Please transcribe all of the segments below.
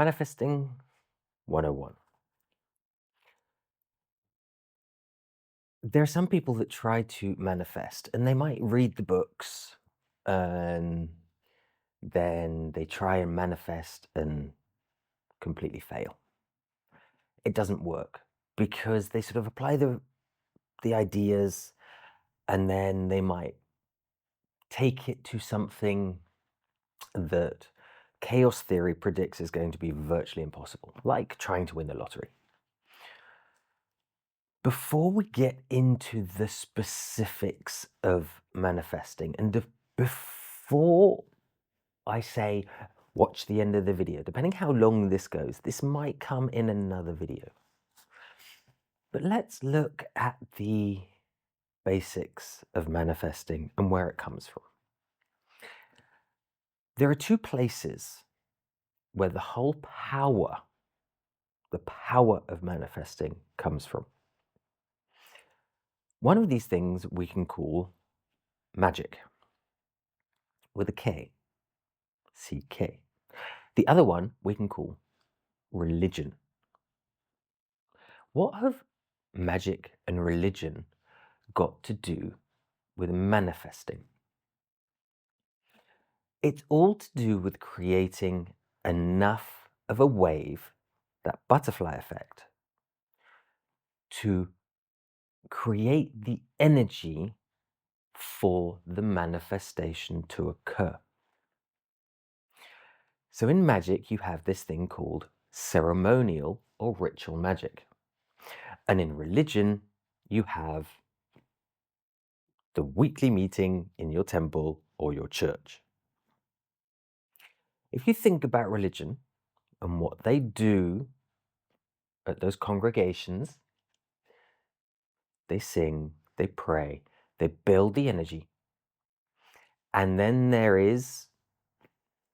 Manifesting 101. There are some people that try to manifest and they might read the books and then they try and manifest and completely fail. It doesn't work because they sort of apply the ideas and then they might take it to something that chaos theory predicts is going to be virtually impossible, like trying to win the lottery. Before we get into the specifics of manifesting, and before I say watch the end of the video, depending how long this goes, this might come in another video. But let's look at the basics of manifesting and where it comes from. There are two places where the power of manifesting comes from. One of these things we can call magic with a K, CK. The other one we can call religion. What have magic and religion got to do with manifesting? It's all to do with creating enough of a wave, that butterfly effect, to create the energy for the manifestation to occur. So in magic, you have this thing called ceremonial or ritual magic. And in religion, you have the weekly meeting in your temple or your church. If you think about religion and what they do at those congregations, they sing, they pray, they build the energy, and then there is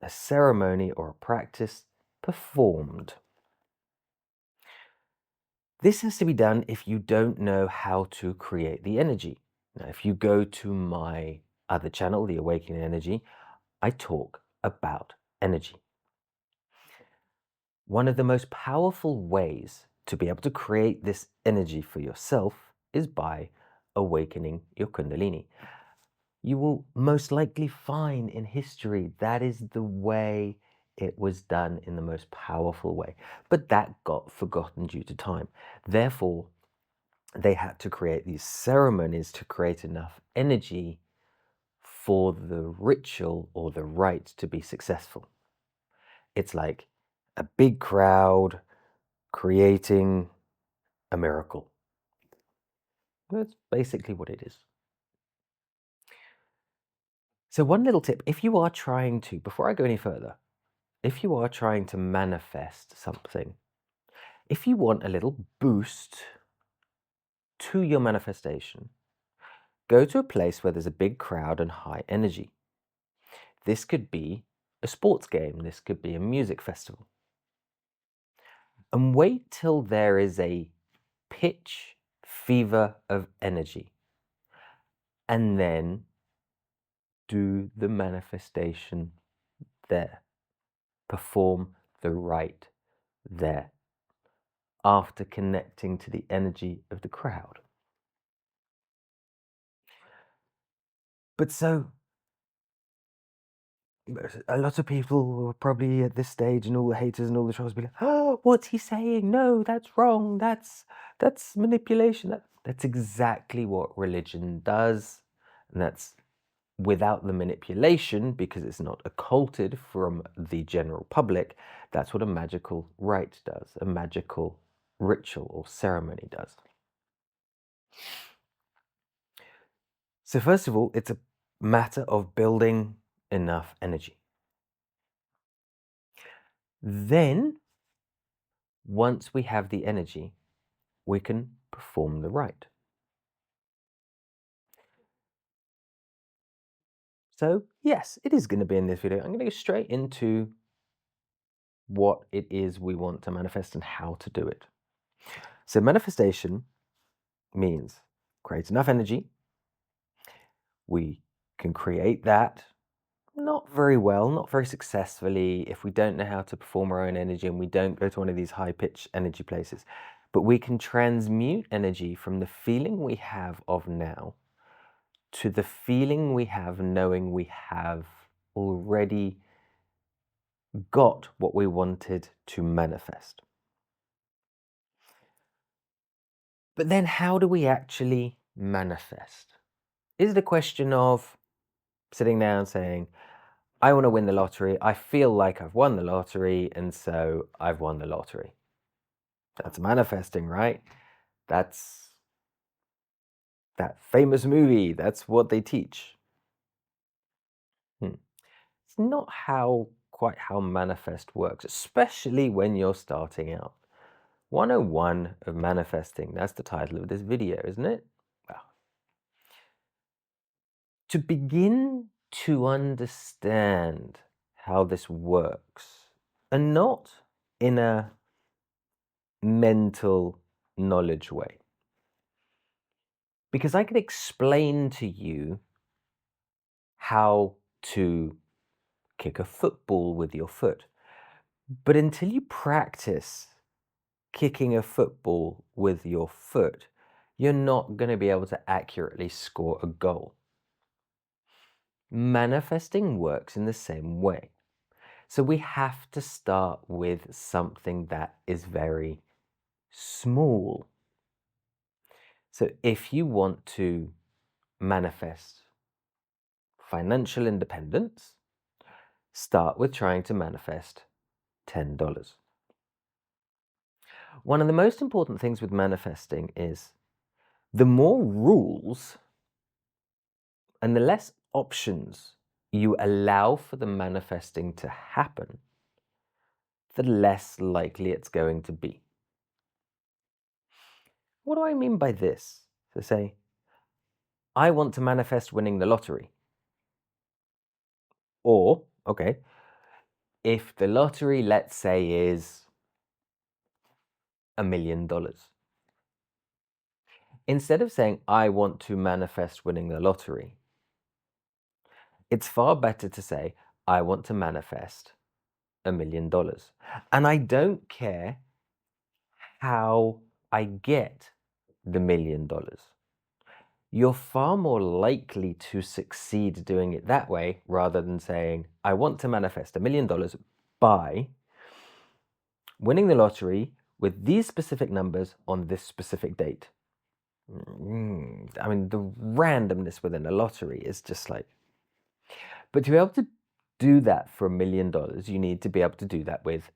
a ceremony or a practice performed. This has to be done if you don't know how to create the energy. Now, if you go to my other channel, The Awakening Energy, I talk about energy. One of the most powerful ways to be able to create this energy for yourself is by awakening your Kundalini. You will most likely find in history that is the way it was done in the most powerful way. But that got forgotten due to time. Therefore, they had to create these ceremonies to create enough energy for the ritual or the rite to be successful. It's like a big crowd creating a miracle. That's basically what it is. So one little tip, if you are trying to, before I go any further, if you are trying to manifest something, if you want a little boost to your manifestation, go to a place where there's a big crowd and high energy. This could be a sports game, this could be a music festival. And wait till there is a pitch fever of energy. And then do the manifestation there. Perform the rite there after connecting to the energy of the crowd. But so, a lot of people are probably at this stage, and all the haters and all the trolls be like, "Oh, what's he saying? No, that's wrong. That's manipulation." That's exactly what religion does, and that's without the manipulation, because it's not occulted from the general public. That's what a magical rite does, a magical ritual or ceremony does. So first of all, it's a matter of building enough energy. Then, once we have the energy, we can perform the rite. So yes, it is going to be in this video. I'm going to go straight into what it is we want to manifest and how to do it. So manifestation means create enough energy. We can create that Not very well, not very successfully, if we don't know how to perform our own energy and we don't go to one of these high pitch energy places. But we can transmute energy from the feeling we have of now to the feeling we have knowing we have already got what we wanted to manifest. But then how do we actually manifest? Is it a question of sitting down saying, I want to win the lottery, I feel like I've won the lottery, and so I've won the lottery? That's manifesting, right? That's that famous movie. That's what they teach. It's not quite how manifest works, especially when you're starting out. 101 of manifesting, that's the title of this video, isn't it? Well, to begin to understand how this works, and not in a mental knowledge way, because I could explain to you how to kick a football with your foot, but until you practice kicking a football with your foot, you're not going to be able to accurately score a goal. Manifesting works in the same way. So we have to start with something that is very small. So if you want to manifest financial independence, start with trying to manifest $10. One of the most important things with manifesting is the more rules and the less options you allow for the manifesting to happen, the less likely it's going to be. What do I mean by this? So say, I want to manifest winning the lottery. Or, okay, if the lottery, let's say, is $1 million. Instead of saying, I want to manifest winning the lottery, it's far better to say, I want to manifest $1 million. And I don't care how I get the $1 million. You're far more likely to succeed doing it that way rather than saying, I want to manifest $1 million by winning the lottery with these specific numbers on this specific date. I mean, the randomness within a lottery is just like, but to be able to do that for $1 million, you need to be able to do that with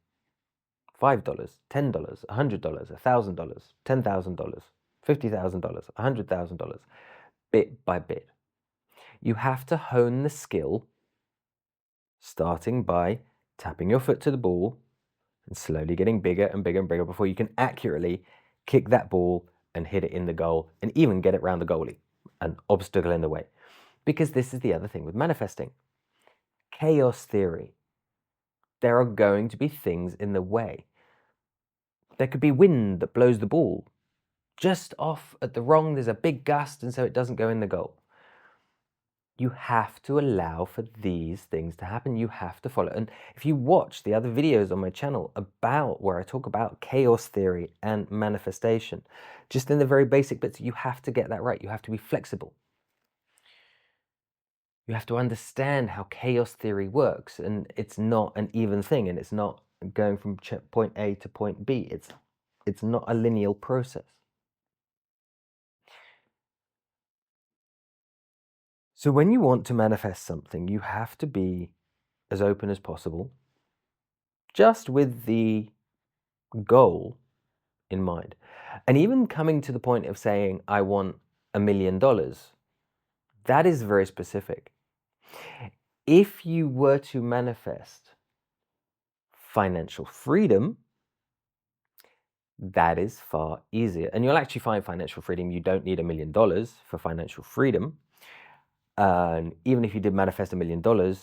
$5, $10, $100, $1,000, $10,000, $50,000, $100,000, bit by bit. You have to hone the skill, starting by tapping your foot to the ball and slowly getting bigger and bigger and bigger before you can accurately kick that ball and hit it in the goal and even get it round the goalie, an obstacle in the way. Because this is the other thing with manifesting. Chaos theory. There are going to be things in the way. There could be wind that blows the ball just off at the wrong, there's a big gust, and so it doesn't go in the goal. You have to allow for these things to happen. You have to follow. And if you watch the other videos on my channel about where I talk about chaos theory and manifestation, just in the very basic bits, you have to get that right. You have to be flexible. You have to understand how chaos theory works, and it's not an even thing, and it's not going from point A to point B. It's not a linear process. So when you want to manifest something, you have to be as open as possible, just with the goal in mind. And even coming to the point of saying, I want $1 million, that is very specific. If you were to manifest financial freedom, that is far easier. And you'll actually find financial freedom, you don't need $1 million for financial freedom. And even if you did manifest $1 million,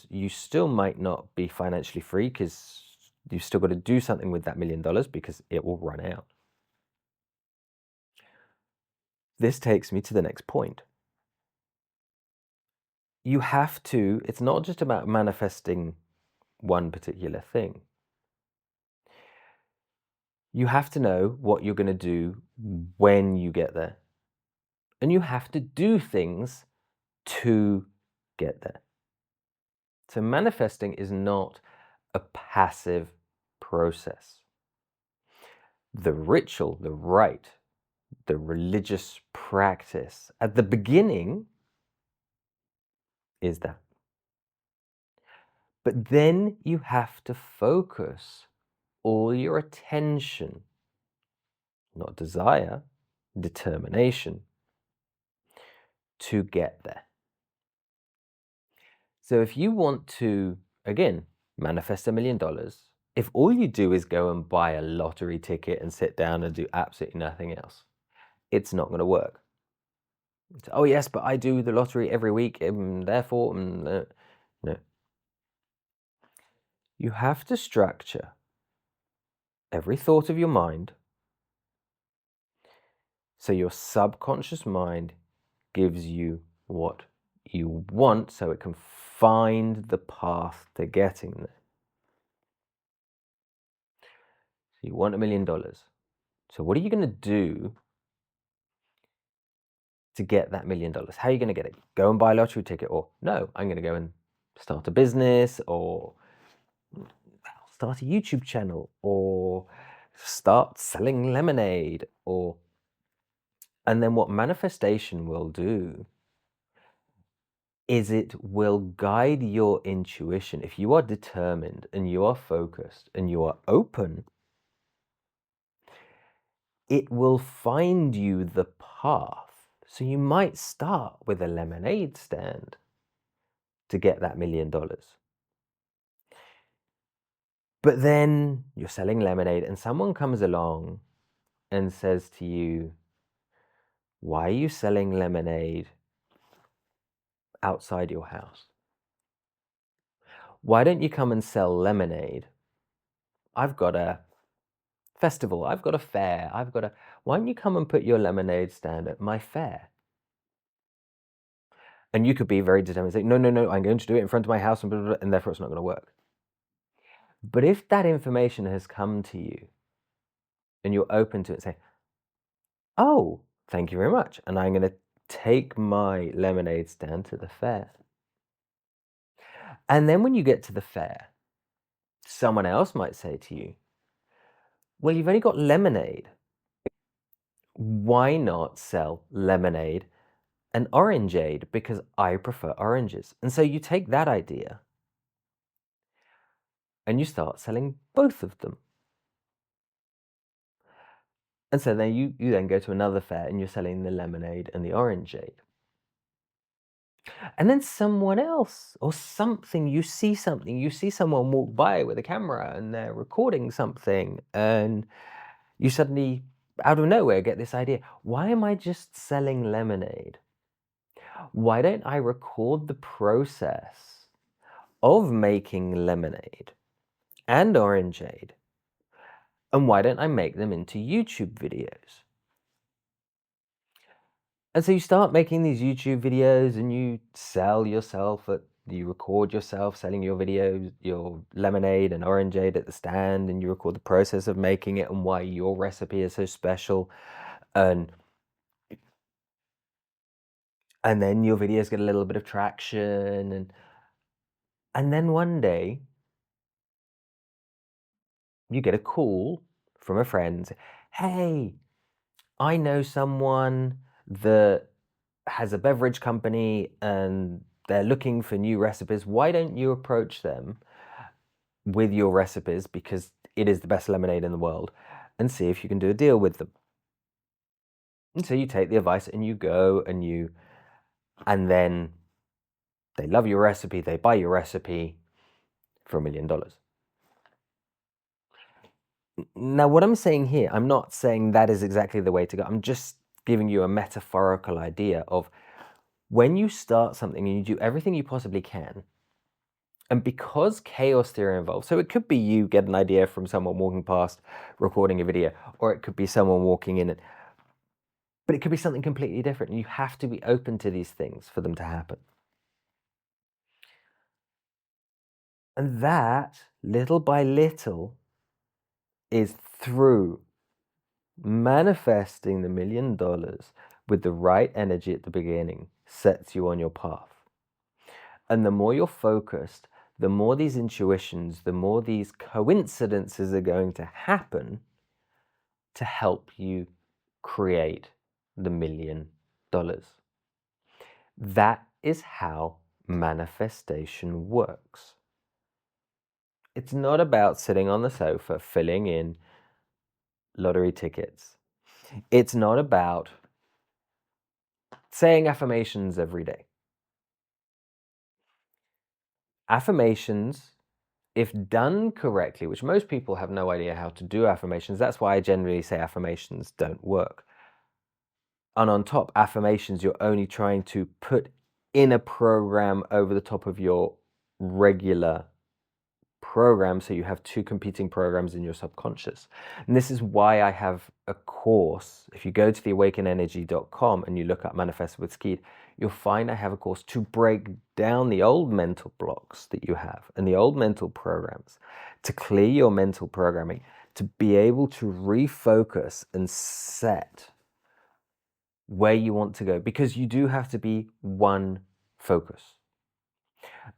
you still might not be financially free because you've still got to do something with that $1 million because it will run out. This takes me to the next point. you have to, it's not just about manifesting one particular thing. You have to know what you're going to do when you get there. And you have to do things to get there. So manifesting is not a passive process. The ritual, the rite, the religious practice at the beginning is that. But then you have to focus all your attention, not desire, determination, to get there. So if you want to, again, manifest $1 million, if all you do is go and buy a lottery ticket and sit down and do absolutely nothing else, it's not going to work. It's, oh yes, but I do the lottery every week, therefore, no. You have to structure every thought of your mind so your subconscious mind gives you what you want so it can find the path to getting there. So you want $1 million. So what are you going to do to get that $1 million? How are you going to get it? Go and buy a lottery ticket, or no, I'm going to go and start a business, or start a YouTube channel, or start selling lemonade, or... And then what manifestation will do is it will guide your intuition. If you are determined and you are focused and you are open, it will find you the path. So you might start with a lemonade stand to get that $1 million. But then you're selling lemonade and someone comes along and says to you, why are you selling lemonade outside your house? Why don't you come and sell lemonade? I've got a festival, I've got a fair, why don't you come and put your lemonade stand at my fair? And you could be very determined, say, no, I'm going to do it in front of my house, and blah, blah, blah, and therefore it's not going to work. But if that information has come to you and you're open to it, say, oh, thank you very much. And I'm going to take my lemonade stand to the fair. And then when you get to the fair, someone else might say to you, well, you've only got lemonade. Why not sell lemonade and orangeade? Because I prefer oranges. And so you take that idea and you start selling both of them. And so then you then go to another fair and you're selling the lemonade and the orangeade. And then someone else or something, you see someone walk by with a camera and they're recording something, and you suddenly, out of nowhere, get this idea. Why am I just selling lemonade? Why don't I record the process of making lemonade and orangeade? And why don't I make them into YouTube videos? And so you start making these YouTube videos and you you record yourself selling your videos, your lemonade and orangeade at the stand, and you record the process of making it and why your recipe is so special. And then your videos get a little bit of traction, and then one day you get a call from a friend. Hey, I know someone that has a beverage company and they're looking for new recipes. Why don't you approach them with your recipes, because it is the best lemonade in the world, and see if you can do a deal with them? And so you take the advice and you go and then they love your recipe, they buy your recipe for $1 million. Now, what I'm saying here, I'm not saying that is exactly the way to go. I'm just giving you a metaphorical idea of when you start something and you do everything you possibly can, and because chaos theory involved, so it could be you get an idea from someone walking past, recording a video, or it could be someone walking in, but it could be something completely different, and you have to be open to these things for them to happen. And that, little by little, is through manifesting the $1 million with the right energy at the beginning, sets you on your path. And the more you're focused, the more these intuitions, the more these coincidences are going to happen to help you create the $1 million. That is how manifestation works. It's not about sitting on the sofa filling in lottery tickets. It's not about saying affirmations every day. Affirmations, if done correctly, which most people have no idea how to do affirmations, that's why I generally say affirmations don't work. And on top, affirmations, you're only trying to put in a program over the top of your regular program, so you have two competing programs in your subconscious. And this is why I have a course. If you go to theawakenenergy.com and you look up Manifest with Skeed, you'll find I have a course to break down the old mental blocks that you have and the old mental programs, to clear your mental programming, to be able to refocus and set where you want to go, because you do have to be one focus.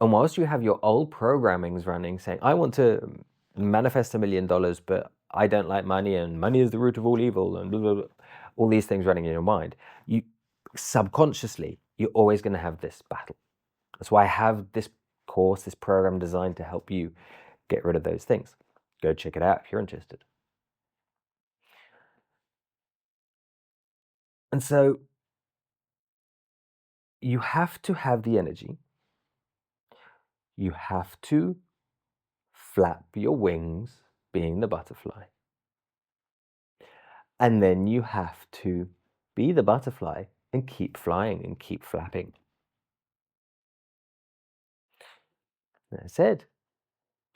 And whilst you have your old programmings running saying, I want to manifest $1 million, but I don't like money, and money is the root of all evil, and blah, blah, blah, all these things running in your mind, you subconsciously, you're always going to have this battle. That's why I have this course, this program designed to help you get rid of those things. Go check it out if you're interested. And so you have to have the energy. You have to flap your wings, being the butterfly. And then you have to be the butterfly and keep flying and keep flapping. As I said,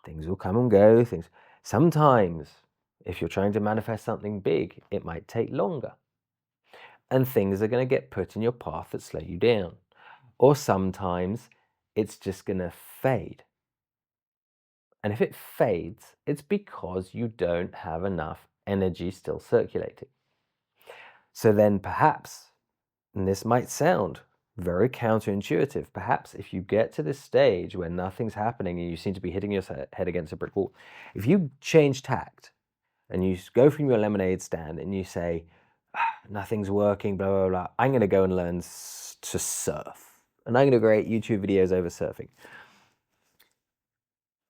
things will come and go. Sometimes, if you're trying to manifest something big, it might take longer. And things are going to get put in your path that slow you down. Or sometimes it's just going to fade. And if it fades, it's because you don't have enough energy still circulating. So then perhaps, and this might sound very counterintuitive, perhaps if you get to this stage where nothing's happening and you seem to be hitting your head against a brick wall, if you change tact and you go from your lemonade stand and you say, nothing's working, blah, blah, blah, I'm going to go and learn to surf. And I'm going to create YouTube videos over surfing.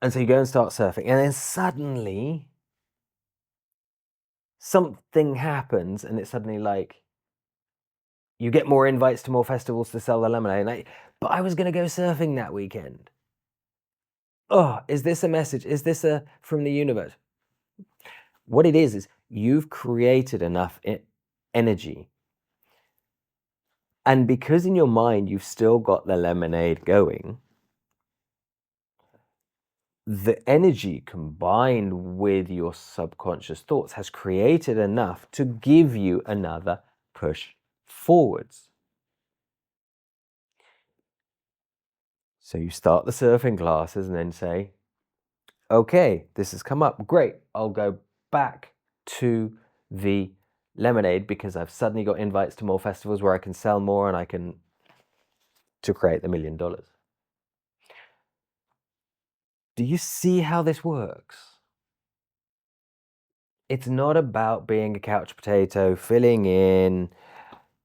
And so you go and start surfing, and then suddenly something happens, and it's suddenly like, you get more invites to more festivals to sell the lemonade. But I was going to go surfing that weekend. Oh, is this a message? Is this from the universe? What it is you've created enough energy. And because in your mind you've still got the lemonade going, the energy combined with your subconscious thoughts has created enough to give you another push forwards. So you start the surfing classes and then say, okay, this has come up. Great. I'll go back to the lemonade because I've suddenly got invites to more festivals where I can sell more and I can to create the $1 million. Do you see how this works? It's not about being a couch potato, filling in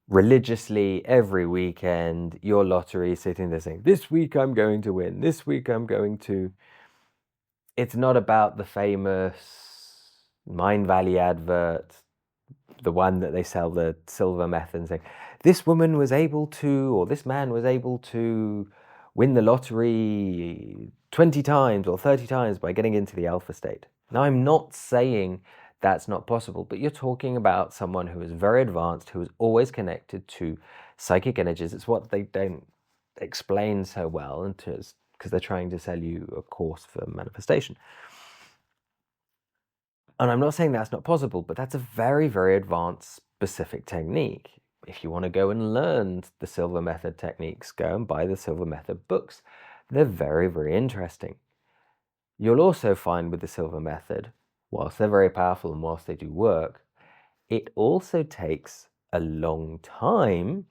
religiously every weekend your lottery, sitting there saying, this week I'm going to win, this week I'm going to. It's not about the famous Mind Valley advert, the one that they sell the silver method and saying, this woman was able to, or this man was able to win the lottery 20 times or 30 times by getting into the alpha state. Now, I'm not saying that's not possible, but you're talking about someone who is very advanced, who is always connected to psychic energies. It's what they don't explain so well, because they're trying to sell you a course for manifestation. And I'm not saying that's not possible, but that's a very, very advanced specific technique. If you want to go and learn the Silver Method techniques, go and buy the Silver Method books. They're very, very interesting. You'll also find with the silver method, whilst they're very powerful and whilst they do work, it also takes a long time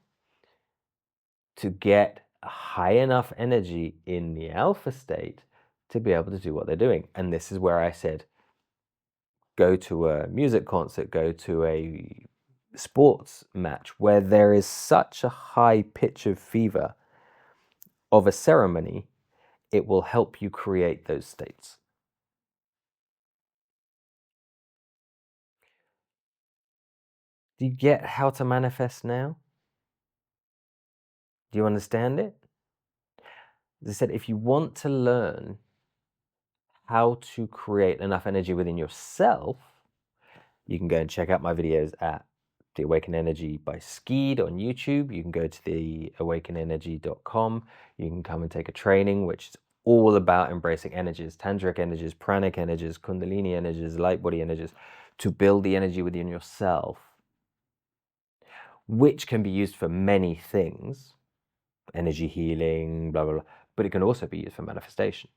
to get high enough energy in the alpha state to be able to do what they're doing. And this is where I said, go to a music concert, go to a sports match where there is such a high pitch of fever of a ceremony, it will help you create those states. Do you get how to manifest now? Do you understand it? As I said, if you want to learn how to create enough energy within yourself, you can go and check out my videos at The Awaken Energy by Skeed on YouTube. You can go to theawakenenergy.com. You can come and take a training, which is all about embracing energies, tantric energies, pranic energies, kundalini energies, light body energies, to build the energy within yourself, which can be used for many things, energy healing, blah, blah, blah, but it can also be used for manifestation.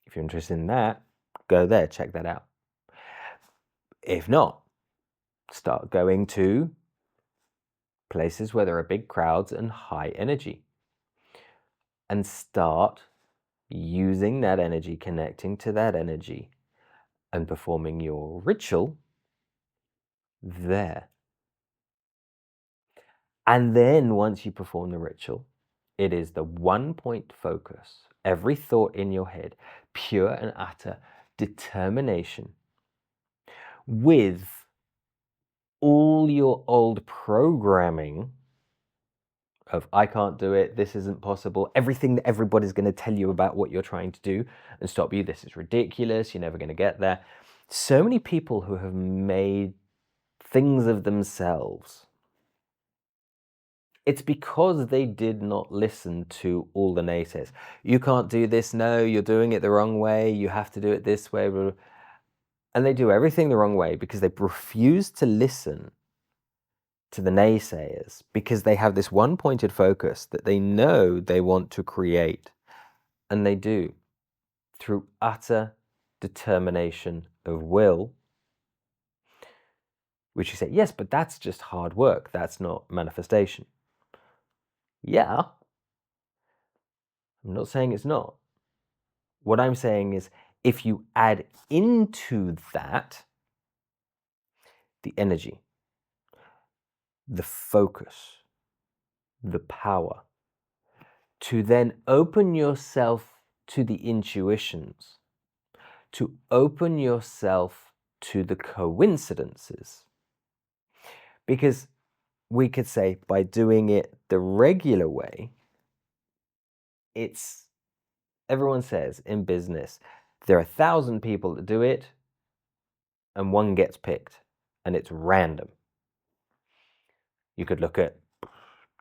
If you're interested in that, go there, check that out. If not, start going to places where there are big crowds and high energy, and start using that energy, connecting to that energy, and performing your ritual there. And then once you perform the ritual, it is the 1-point focus, every thought in your head, pure and utter determination, with all your old programming of I can't do it, this isn't possible, everything that everybody's going to tell you about what you're trying to do and stop you, this is ridiculous, you're never going to get there. So many people who have made things of themselves, it's because they did not listen to all the naysayers. You can't do this, no, you're doing it the wrong way, you have to do it this way, blah, blah. And they do everything the wrong way because they refuse to listen to the naysayers, because they have this one-pointed focus that they know they want to create, and they do through utter determination of will, which you say, yes, but that's just hard work, that's not manifestation. Yeah, I'm not saying it's not. What I'm saying is, if you add into that the energy, the focus, the power, to then open yourself to the intuitions, to open yourself to the coincidences. Because we could say, by doing it the regular way, it's, everyone says in business, there are 1,000 people that do it and one gets picked, and it's random. You could look at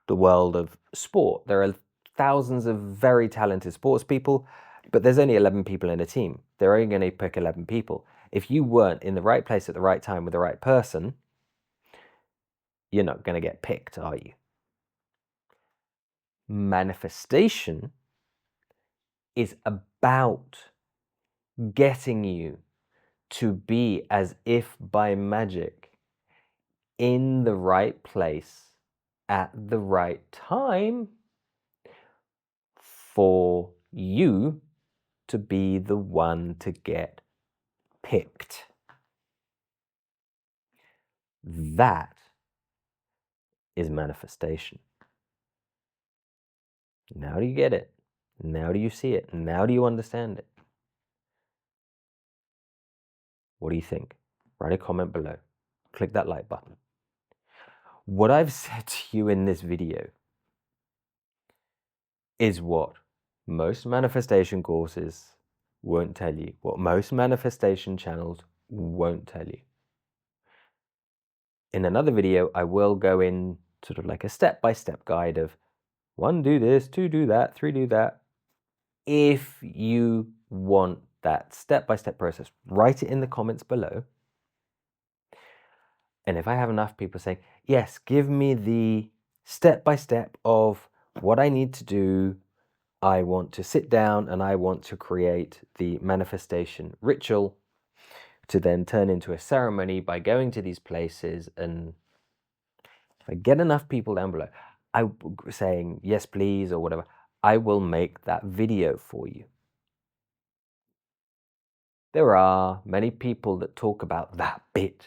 the world of sport. There are thousands of very talented sports people, but there's only 11 people in a team. They're only going to pick 11 people. If you weren't in the right place at the right time with the right person, you're not going to get picked, are you? Manifestation is about getting you to be, as if by magic, in the right place at the right time for you to be the one to get picked. That is manifestation. Now do you get it? Now do you see it? Now do you understand it? What do you think? Write a comment below. Click that like button. What I've said to you in this video is what most manifestation courses won't tell you, what most manifestation channels won't tell you. In another video, I will go in sort of like a step-by-step guide of 1, do this, 2, do that, 3, do that. If you want that step-by-step process, write it in the comments below. And if I have enough people saying, yes, give me the step-by-step of what I need to do, I want to sit down and I want to create the manifestation ritual to then turn into a ceremony by going to these places, and if I get enough people down below saying yes please or whatever, I will make that video for you. There are many people that talk about that bit,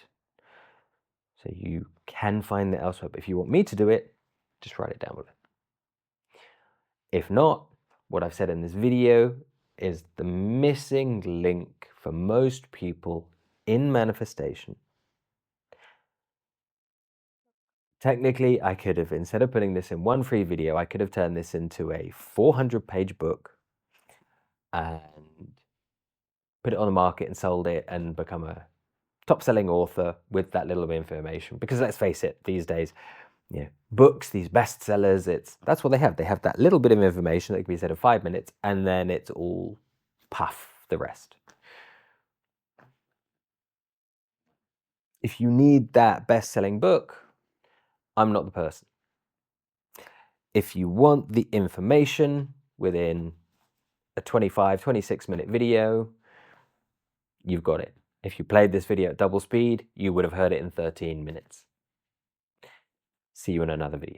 so you can find it elsewhere, but if you want me to do it, just write it down below. If not, what I've said in this video is the missing link for most people in manifestation. Technically, I could have, instead of putting this in one free video, I could have turned this into a 400-page book and put it on the market and sold it and become a top-selling author with that little bit of information. Because let's face it, these days, books, these bestsellers, that's what they have. They have that little bit of information that can be said in 5 minutes, and then it's all puff the rest. If you need that best-selling book, I'm not the person. If you want the information within a 25, 26-minute video, you've got it. If you played this video at double speed, you would have heard it in 13 minutes. See you in another video.